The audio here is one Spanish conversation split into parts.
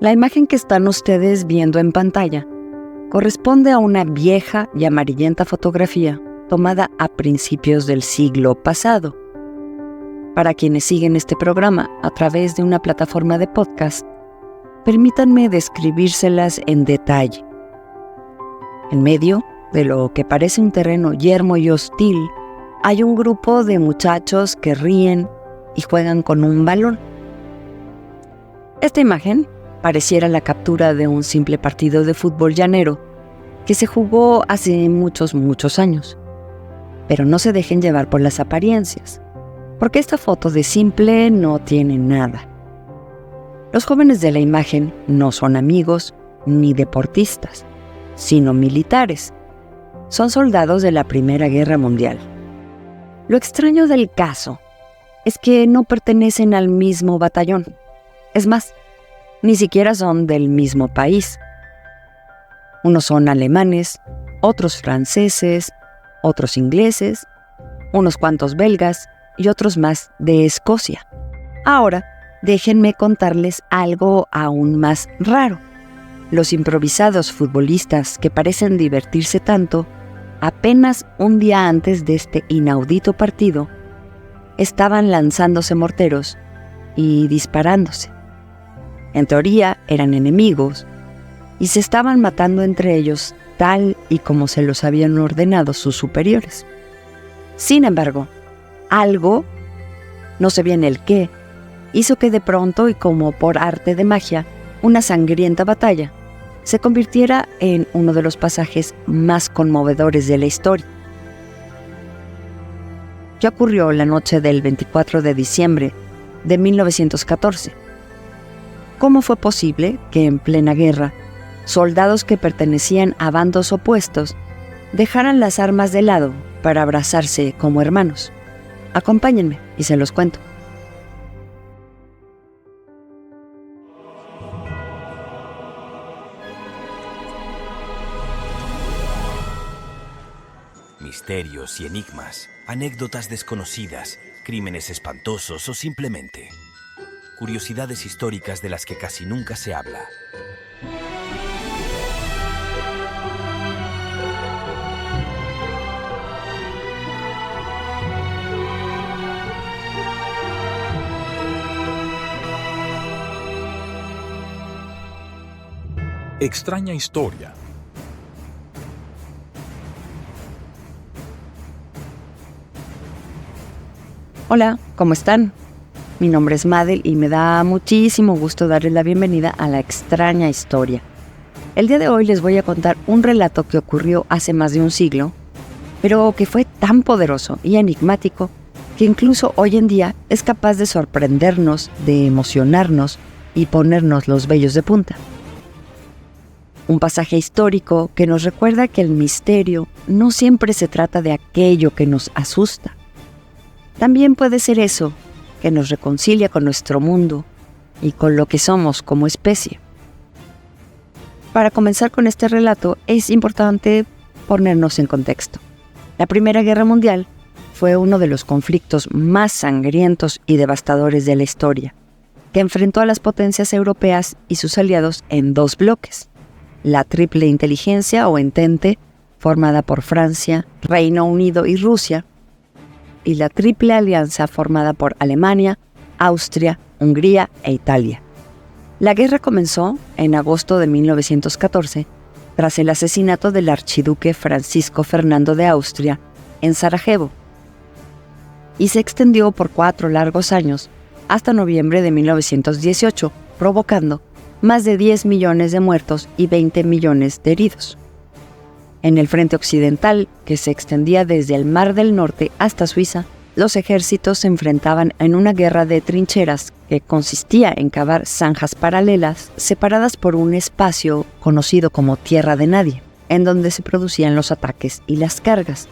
La imagen que están ustedes viendo en pantalla corresponde a una vieja y amarillenta fotografía tomada a principios del siglo pasado. Para quienes siguen este programa a través de una plataforma de podcast, permítanme describírselas en detalle. En medio de lo que parece un terreno yermo y hostil, hay un grupo de muchachos que ríen y juegan con un balón. Esta imagen pareciera la captura de un simple partido de fútbol llanero que se jugó hace muchos años. Pero no se dejen llevar por las apariencias, porque esta foto de simple no tiene nada. Los jóvenes de la imagen no son amigos ni deportistas, sino militares. Son soldados de la Primera Guerra Mundial. Lo extraño del caso es que no pertenecen al mismo batallón. Es más, ni siquiera son del mismo país. Unos son alemanes, otros franceses, otros ingleses, unos cuantos belgas y otros más de Escocia. Ahora, déjenme contarles algo aún más raro. Los improvisados futbolistas que parecen divertirse tanto, apenas un día antes de este inaudito partido, estaban lanzándose morteros y disparándose. En teoría eran enemigos y se estaban matando entre ellos tal y como se los habían ordenado sus superiores. Sin embargo, algo, no sé bien el qué, hizo que de pronto y como por arte de magia, una sangrienta batalla se convirtiera en uno de los pasajes más conmovedores de la historia. ¿Qué ocurrió la noche del 24 de diciembre de 1914? ¿Cómo fue posible que en plena guerra, soldados que pertenecían a bandos opuestos dejaran las armas de lado para abrazarse como hermanos? Acompáñenme y se los cuento. Misterios y enigmas, anécdotas desconocidas, crímenes espantosos o simplemente curiosidades históricas de las que casi nunca se habla. Extraña historia. Hola, ¿cómo están? Mi nombre es Madel y me da muchísimo gusto darles la bienvenida a la extraña historia. El día de hoy les voy a contar un relato que ocurrió hace más de un siglo, pero que fue tan poderoso y enigmático que incluso hoy en día es capaz de sorprendernos, de emocionarnos y ponernos los vellos de punta. Un pasaje histórico que nos recuerda que el misterio no siempre se trata de aquello que nos asusta. También puede ser eso que nos reconcilia con nuestro mundo y con lo que somos como especie. Para comenzar con este relato es importante ponernos en contexto. La Primera Guerra Mundial fue uno de los conflictos más sangrientos y devastadores de la historia, que enfrentó a las potencias europeas y sus aliados en dos bloques: la Triple Inteligencia o Entente, formada por Francia, Reino Unido y Rusia, y la Triple Alianza formada por Alemania, Austria, Hungría e Italia. La guerra comenzó en agosto de 1914, tras el asesinato del archiduque Francisco Fernando de Austria en Sarajevo, y se extendió por 4 largos años hasta noviembre de 1918, provocando más de 10 millones de muertos y 20 millones de heridos. En el frente occidental, que se extendía desde el Mar del Norte hasta Suiza, los ejércitos se enfrentaban en una guerra de trincheras que consistía en cavar zanjas paralelas separadas por un espacio conocido como Tierra de Nadie, en donde se producían los ataques y las cargas.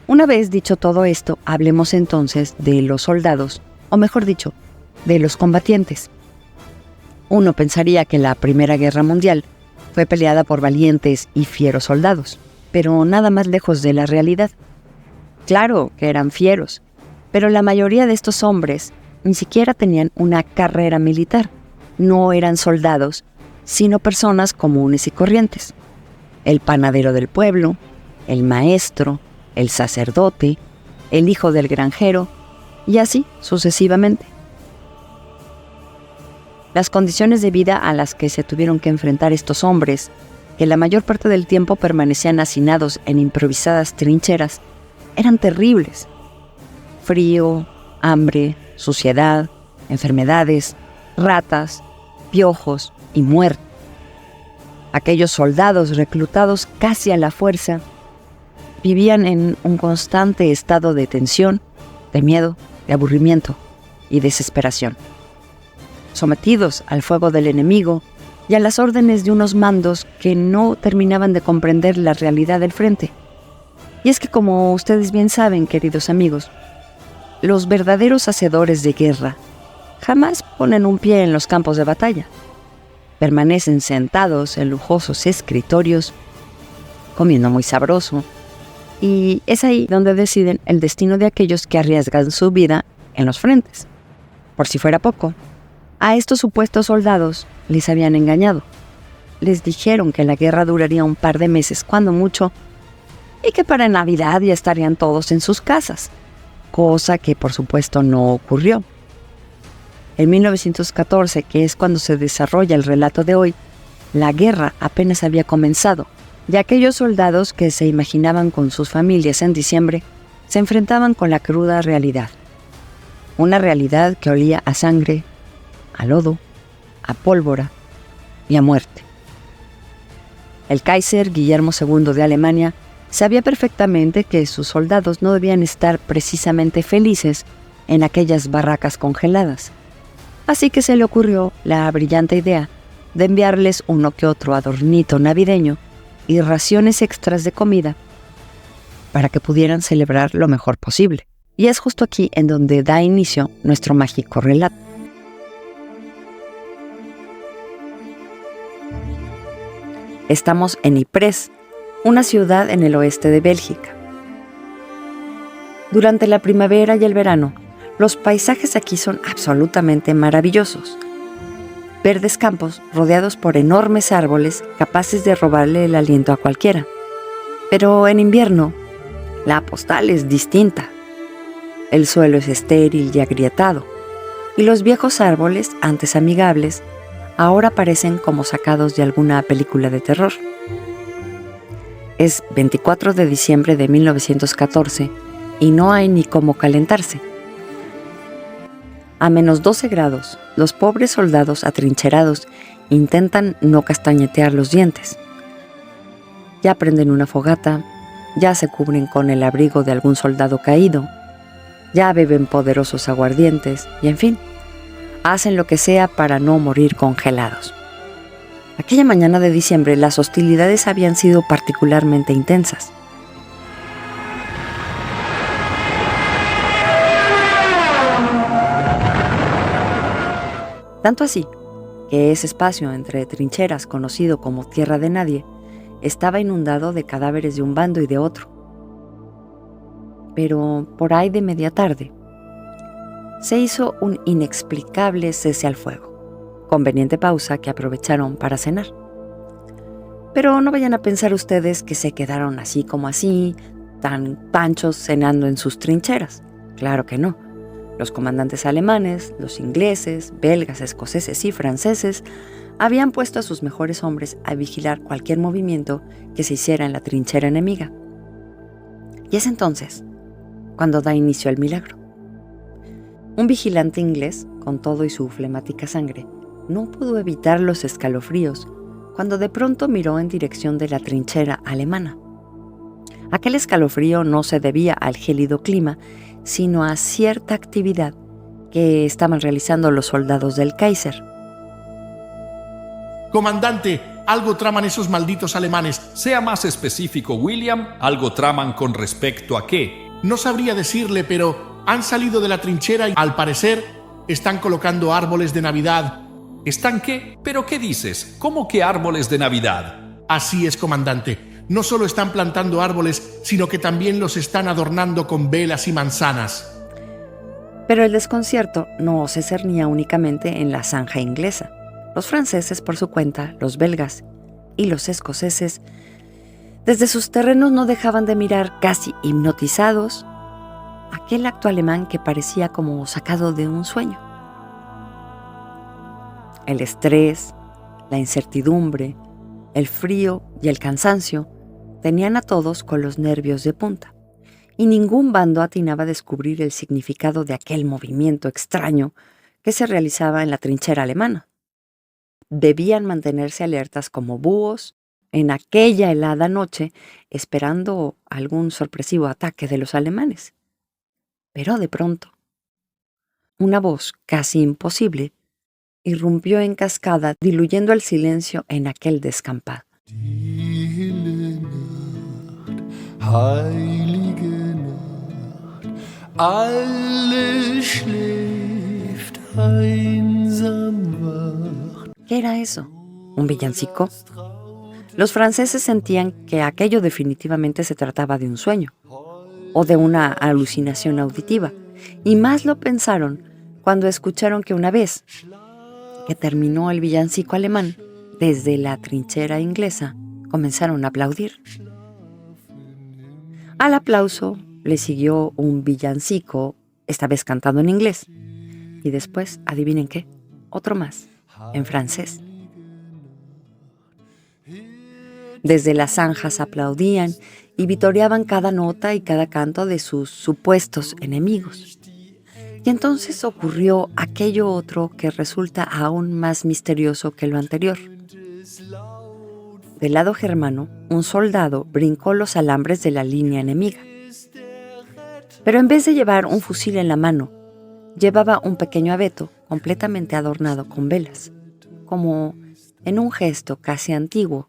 Una vez dicho todo esto, hablemos entonces de los soldados, o mejor dicho, de los combatientes. Uno pensaría que la Primera Guerra Mundial fue peleada por valientes y fieros soldados, pero nada más lejos de la realidad. Claro que eran fieros, pero la mayoría de estos hombres ni siquiera tenían una carrera militar. No eran soldados sino personas comunes y corrientes. El panadero del pueblo, el maestro, el sacerdote, el hijo del granjero, y así sucesivamente. Las condiciones de vida a las que se tuvieron que enfrentar estos hombres, que la mayor parte del tiempo permanecían hacinados en improvisadas trincheras, eran terribles. Frío, hambre, suciedad, enfermedades, ratas, piojos y muerte. Aquellos soldados reclutados casi a la fuerza vivían en un constante estado de tensión, de miedo, de aburrimiento y desesperación, sometidos al fuego del enemigo y a las órdenes de unos mandos que no terminaban de comprender la realidad del frente. Y es que, como ustedes bien saben, queridos amigos, los verdaderos hacedores de guerra jamás ponen un pie en los campos de batalla. Permanecen sentados en lujosos escritorios, comiendo muy sabroso, y es ahí donde deciden el destino de aquellos que arriesgan su vida en los frentes. Por si fuera poco, a estos supuestos soldados les habían engañado. Les dijeron que la guerra duraría un par de meses, cuando mucho, y que para Navidad ya estarían todos en sus casas, cosa que por supuesto no ocurrió. En 1914, que es cuando se desarrolla el relato de hoy, la guerra apenas había comenzado, y aquellos soldados que se imaginaban con sus familias en diciembre se enfrentaban con la cruda realidad. Una realidad que olía a sangre, a lodo, a pólvora y a muerte. El Kaiser Guillermo II de Alemania sabía perfectamente que sus soldados no debían estar precisamente felices en aquellas barracas congeladas. Así que se le ocurrió la brillante idea de enviarles uno que otro adornito navideño y raciones extras de comida para que pudieran celebrar lo mejor posible. Y es justo aquí en donde da inicio nuestro mágico relato. Estamos en Ypres, una ciudad en el oeste de Bélgica. Durante la primavera y el verano, los paisajes aquí son absolutamente maravillosos. Verdes campos rodeados por enormes árboles capaces de robarle el aliento a cualquiera. Pero en invierno, la postal es distinta. El suelo es estéril y agrietado, y los viejos árboles, antes amigables, ahora parecen como sacados de alguna película de terror. Es 24 de diciembre de 1914 y no hay ni cómo calentarse. A menos 12 grados, los pobres soldados atrincherados intentan no castañetear los dientes. Ya prenden una fogata, ya se cubren con el abrigo de algún soldado caído, ya beben poderosos aguardientes y, en fin, hacen lo que sea para no morir congelados. Aquella mañana de diciembre las hostilidades habían sido particularmente intensas. Tanto así que ese espacio entre trincheras, conocido como Tierra de Nadie, estaba inundado de cadáveres de un bando y de otro. Pero por ahí de media tarde, se hizo un inexplicable cese al fuego, conveniente pausa que aprovecharon para cenar. Pero no vayan a pensar ustedes que se quedaron así como así, tan panchos cenando en sus trincheras. Claro que no. Los comandantes alemanes, los ingleses, belgas, escoceses y franceses habían puesto a sus mejores hombres a vigilar cualquier movimiento que se hiciera en la trinchera enemiga. Y es entonces cuando da inicio el milagro. Un vigilante inglés, con todo y su flemática sangre, no pudo evitar los escalofríos cuando de pronto miró en dirección de la trinchera alemana. Aquel escalofrío no se debía al gélido clima, sino a cierta actividad que estaban realizando los soldados del Kaiser. Comandante, algo traman esos malditos alemanes. Sea más específico, William. ¿Algo traman con respecto a qué? No sabría decirle, pero han salido de la trinchera y, al parecer, están colocando árboles de Navidad. ¿Están qué? ¿Pero qué dices? ¿Cómo que árboles de Navidad? Así es, comandante. No solo están plantando árboles, sino que también los están adornando con velas y manzanas. Pero el desconcierto no se cernía únicamente en la zanja inglesa. Los franceses, por su cuenta, los belgas y los escoceses, desde sus terrenos no dejaban de mirar casi hipnotizados aquel acto alemán que parecía como sacado de un sueño. El estrés, la incertidumbre, el frío y el cansancio tenían a todos con los nervios de punta, y ningún bando atinaba a descubrir el significado de aquel movimiento extraño que se realizaba en la trinchera alemana. Debían mantenerse alertas como búhos en aquella helada noche, esperando algún sorpresivo ataque de los alemanes. Pero de pronto, una voz casi imposible irrumpió en cascada, diluyendo el silencio en aquel descampado. Stille Nacht, heilige Nacht, alles schläft, einsam wacht. ¿Qué era eso? ¿Un villancico? Los franceses sentían que aquello definitivamente se trataba de un sueño o de una alucinación auditiva, y más lo pensaron cuando escucharon que una vez que terminó el villancico alemán, desde la trinchera inglesa comenzaron a aplaudir. Al aplauso le siguió un villancico, esta vez cantado en inglés, y después, adivinen qué, otro más, en francés. Desde las zanjas aplaudían y vitoreaban cada nota y cada canto de sus supuestos enemigos. Y entonces ocurrió aquello otro que resulta aún más misterioso que lo anterior. Del lado germano, un soldado brincó los alambres de la línea enemiga. Pero en vez de llevar un fusil en la mano, llevaba un pequeño abeto completamente adornado con velas, como en un gesto casi antiguo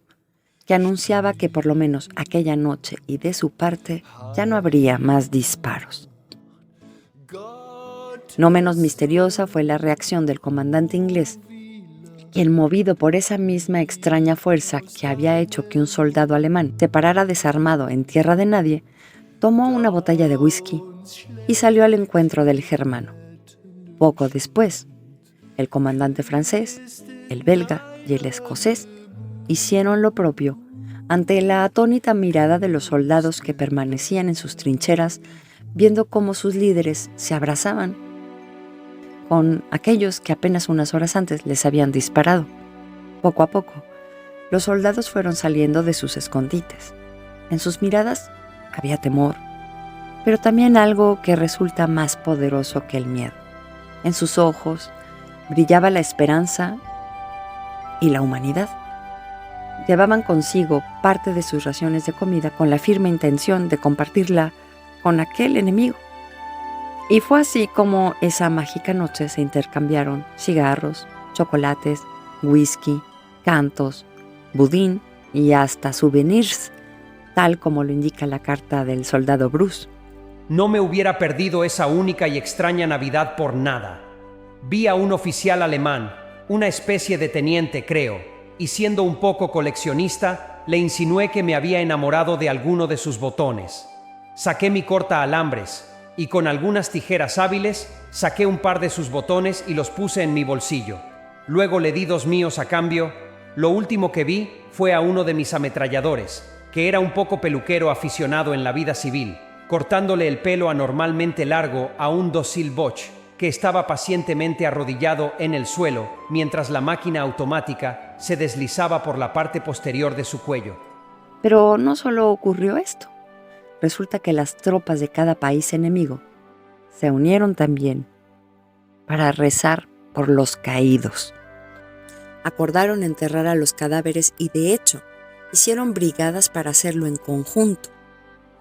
que anunciaba que por lo menos aquella noche y de su parte ya no habría más disparos. No menos misteriosa fue la reacción del comandante inglés, quien, movido por esa misma extraña fuerza que había hecho que un soldado alemán se parara desarmado en tierra de nadie, tomó una botella de whisky y salió al encuentro del germano. Poco después, el comandante francés, el belga y el escocés hicieron lo propio ante la atónita mirada de los soldados que permanecían en sus trincheras, viendo cómo sus líderes se abrazaban con aquellos que apenas unas horas antes les habían disparado. Poco a poco, los soldados fueron saliendo de sus escondites. En sus miradas había temor, pero también algo que resulta más poderoso que el miedo. En sus ojos brillaba la esperanza y la humanidad. Llevaban consigo parte de sus raciones de comida con la firme intención de compartirla con aquel enemigo. Y fue así como esa mágica noche se intercambiaron cigarros, chocolates, whisky, cantos, budín y hasta souvenirs, tal como lo indica la carta del soldado Bruce. No me hubiera perdido esa única y extraña Navidad por nada. Vi a un oficial alemán, una especie de teniente creo, y siendo un poco coleccionista, le insinué que me había enamorado de alguno de sus botones. Saqué mi corta alambres y con algunas tijeras hábiles saqué un par de sus botones y los puse en mi bolsillo. Luego le di 2 míos a cambio. Lo último que vi fue a uno de mis ametralladores, que era un poco peluquero aficionado en la vida civil, cortándole el pelo anormalmente largo a un dócil Boch que estaba pacientemente arrodillado en el suelo mientras la máquina automática se deslizaba por la parte posterior de su cuello. Pero no solo ocurrió esto. Resulta que las tropas de cada país enemigo se unieron también para rezar por los caídos. Acordaron enterrar a los cadáveres y, de hecho, hicieron brigadas para hacerlo en conjunto.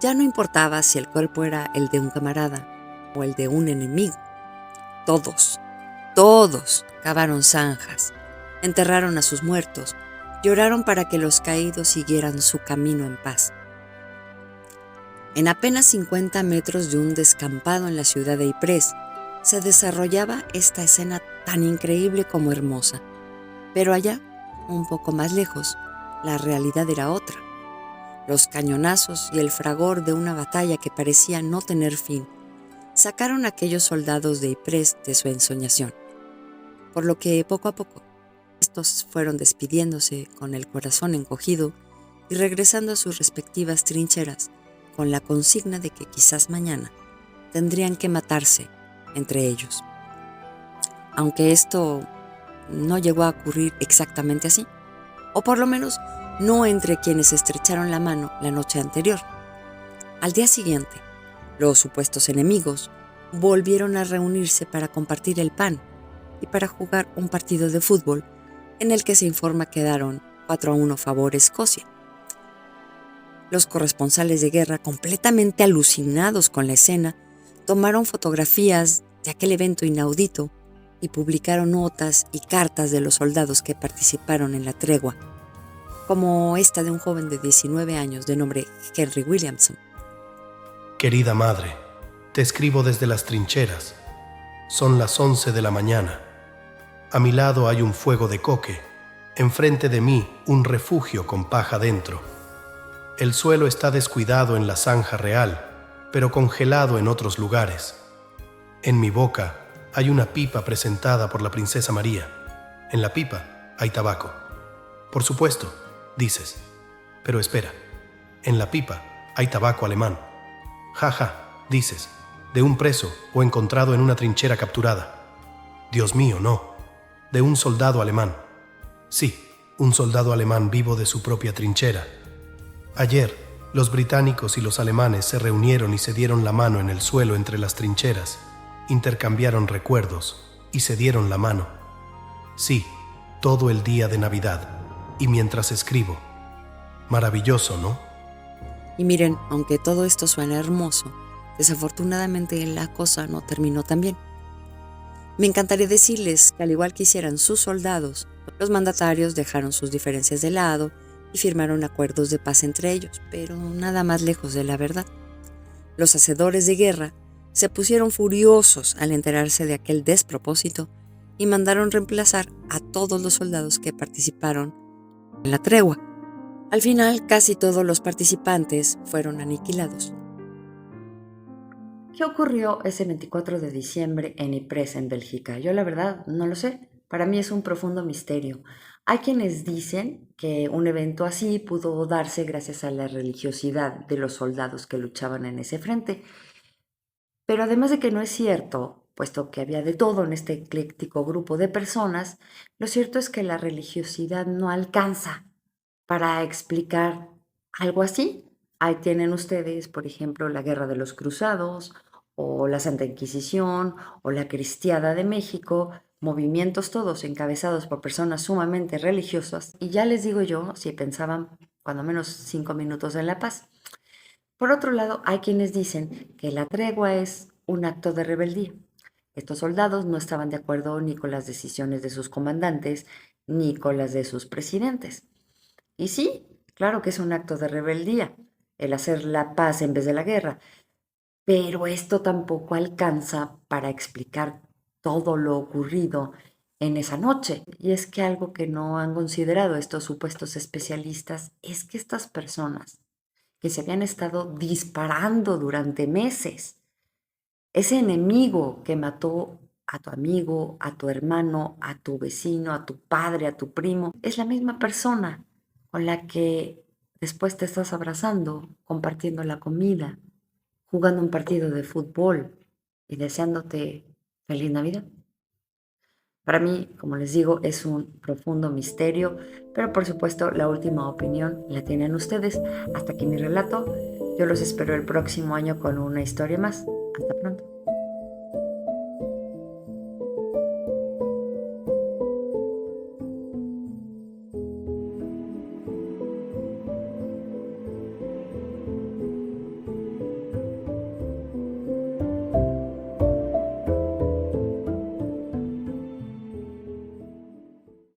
Ya no importaba si el cuerpo era el de un camarada o el de un enemigo. Todos cavaron zanjas, enterraron a sus muertos, lloraron para que los caídos siguieran su camino en paz. En apenas 50 metros de un descampado en la ciudad de Ypres, se desarrollaba esta escena tan increíble como hermosa. Pero allá, un poco más lejos, la realidad era otra. Los cañonazos y el fragor de una batalla que parecía no tener fin sacaron a aquellos soldados de Ypres de su ensoñación, por lo que poco a poco Estos fueron despidiéndose con el corazón encogido y regresando a sus respectivas trincheras con la consigna de que quizás mañana tendrían que matarse entre ellos. Aunque esto no llegó a ocurrir exactamente así, o por lo menos no entre quienes estrecharon la mano la noche anterior. Al día siguiente, los supuestos enemigos volvieron a reunirse para compartir el pan y para jugar un partido de fútbol en el que se informa quedaron 4-1 favor Escocia. Los corresponsales de guerra, completamente alucinados con la escena, tomaron fotografías de aquel evento inaudito y publicaron notas y cartas de los soldados que participaron en la tregua, como esta de un joven de 19 años de nombre Henry Williamson. Querida madre, te escribo desde las trincheras. Son las 11 de la mañana. A mi lado hay un fuego de coque. Enfrente de mí un refugio con paja dentro. El suelo está descuidado en la zanja real, pero congelado en otros lugares. En mi boca hay una pipa presentada por la princesa María. En la pipa hay tabaco. Por supuesto, dices. Pero espera, en la pipa hay tabaco alemán. Ja, dices, de un preso o encontrado en una trinchera capturada. Dios mío, no, de un soldado alemán. Sí, un soldado alemán vivo de su propia trinchera. Ayer, los británicos y los alemanes se reunieron y se dieron la mano en el suelo entre las trincheras, intercambiaron recuerdos y se dieron la mano. Sí, todo el día de Navidad, y mientras escribo. Maravilloso, ¿no? Y miren, aunque todo esto suena hermoso, desafortunadamente la cosa no terminó tan bien. Me encantaría decirles que al igual que hicieran sus soldados, los mandatarios dejaron sus diferencias de lado y firmaron acuerdos de paz entre ellos, pero nada más lejos de la verdad. Los hacedores de guerra se pusieron furiosos al enterarse de aquel despropósito y mandaron reemplazar a todos los soldados que participaron en la tregua. Al final, casi todos los participantes fueron aniquilados. ¿Qué ocurrió ese 24 de diciembre en Ypres, en Bélgica? Yo la verdad no lo sé. Para mí es un profundo misterio. Hay quienes dicen que un evento así pudo darse gracias a la religiosidad de los soldados que luchaban en ese frente. Pero además de que no es cierto, puesto que había de todo en este ecléctico grupo de personas, lo cierto es que la religiosidad no alcanza para explicar algo así. Ahí tienen ustedes, por ejemplo, la Guerra de los Cruzados, o la Santa Inquisición, o la Cristiada de México, movimientos todos encabezados por personas sumamente religiosas, y ya les digo yo, si pensaban cuando menos 5 minutos en la paz. Por otro lado, hay quienes dicen que la tregua es un acto de rebeldía. Estos soldados no estaban de acuerdo ni con las decisiones de sus comandantes, ni con las de sus presidentes. Y sí, claro que es un acto de rebeldía, el hacer la paz en vez de la guerra, pero esto tampoco alcanza para explicar todo lo ocurrido en esa noche. Y es que algo que no han considerado estos supuestos especialistas es que estas personas que se habían estado disparando durante meses, ese enemigo que mató a tu amigo, a tu hermano, a tu vecino, a tu padre, a tu primo, es la misma persona con la que después te estás abrazando, compartiendo la comida, jugando un partido de fútbol y deseándote feliz Navidad. Para mí, como les digo, es un profundo misterio, pero por supuesto la última opinión la tienen ustedes. Hasta aquí mi relato. Yo los espero el próximo año con una historia más. Hasta pronto.